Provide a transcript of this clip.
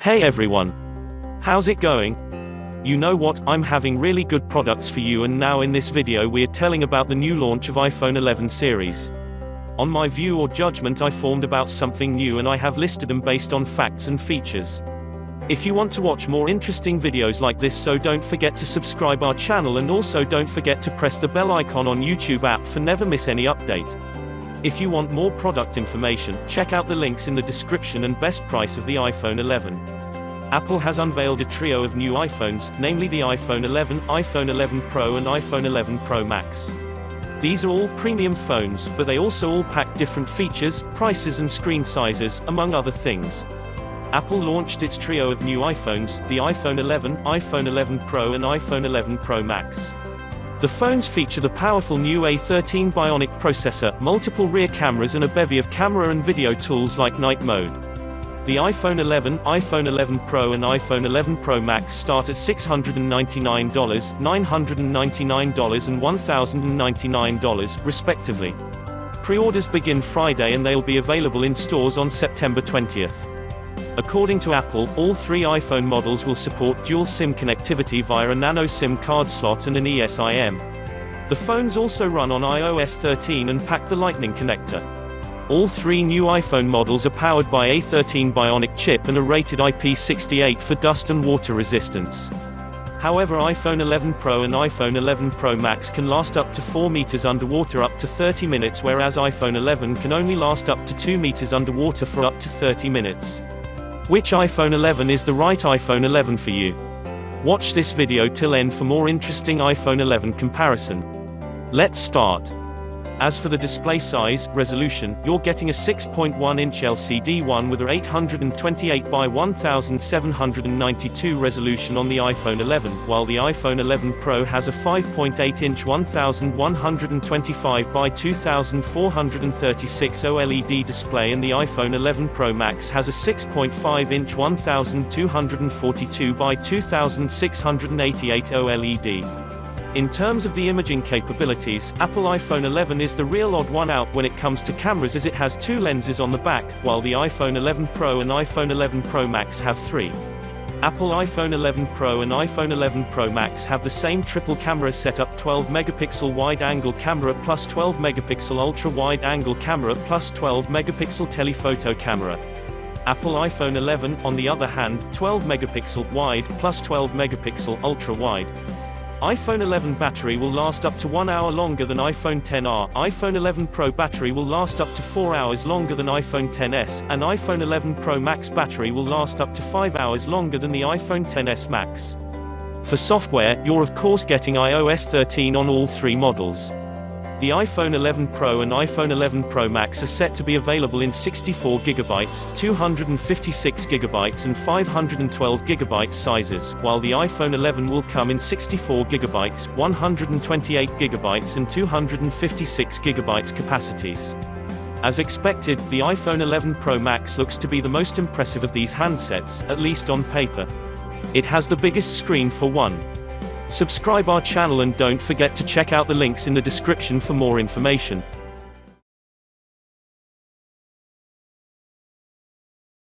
Hey everyone! How's it going? You know what, I'm having really good products for you, and now in this video we're telling about the new launch of iPhone 11 series. On my view or judgment, I formed about something new and I have listed them based on facts and features. If you want to watch more interesting videos like this, so don't forget to subscribe our channel, and also don't forget to press the bell icon on YouTube app for never miss any update. If you want more product information, check out the links in the description and best price of the iPhone 11. Apple has unveiled a trio of new iPhones, namely the iPhone 11, iPhone 11 Pro and iPhone 11 Pro Max. These are all premium phones, but they also all pack different features, prices and screen sizes, among other things. Apple launched its trio of new iPhones, the iPhone 11, iPhone 11 Pro and iPhone 11 Pro Max. The phones feature the powerful new A13 Bionic processor, multiple rear cameras and a bevy of camera and video tools like night mode. The iPhone 11, iPhone 11 Pro and iPhone 11 Pro Max start at $699, $999 and $1,099, respectively. Pre-orders begin Friday and they'll be available in stores on September 20th. According to Apple, all three iPhone models will support dual SIM connectivity via a nano SIM card slot and an eSIM. The phones also run on iOS 13 and pack the Lightning connector. All three new iPhone models are powered by A13 Bionic chip and are rated IP68 for dust and water resistance. However, iPhone 11 Pro and iPhone 11 Pro Max can last up to 4 meters underwater up to 30 minutes, whereas iPhone 11 can only last up to 2 meters underwater for up to 30 minutes. Which iPhone 11 is the right iPhone 11 for you? Watch this video till end for more interesting iPhone 11 comparison. Let's start. As for the display size, resolution, you're getting a 6.1-inch LCD one with a 828 by 1792 resolution on the iPhone 11, while the iPhone 11 Pro has a 5.8-inch 1125 by 2436 OLED display, and the iPhone 11 Pro Max has a 6.5-inch 1242 by 2688 OLED. In terms of the imaging capabilities, Apple iPhone 11 is the real odd one out when it comes to cameras, as it has 2 lenses on the back, while the iPhone 11 Pro and iPhone 11 Pro Max have 3. Apple iPhone 11 Pro and iPhone 11 Pro Max have the same triple camera setup: 12-megapixel wide-angle camera plus 12-megapixel ultra-wide-angle camera plus 12-megapixel telephoto camera. Apple iPhone 11, on the other hand, 12-megapixel wide plus 12-megapixel ultra-wide. iPhone 11 battery will last up to 1 hour longer than iPhone XR, iPhone 11 Pro battery will last up to 4 hours longer than iPhone XS, and iPhone 11 Pro Max battery will last up to 5 hours longer than the iPhone XS Max. For software, you're of course getting iOS 13 on all three models. The iPhone 11 Pro and iPhone 11 Pro Max are set to be available in 64GB, 256GB and 512GB sizes, while the iPhone 11 will come in 64GB, 128GB and 256GB capacities. As expected, the iPhone 11 Pro Max looks to be the most impressive of these handsets, at least on paper. It has the biggest screen for one. Subscribe our channel and don't forget to check out the links in the description for more information.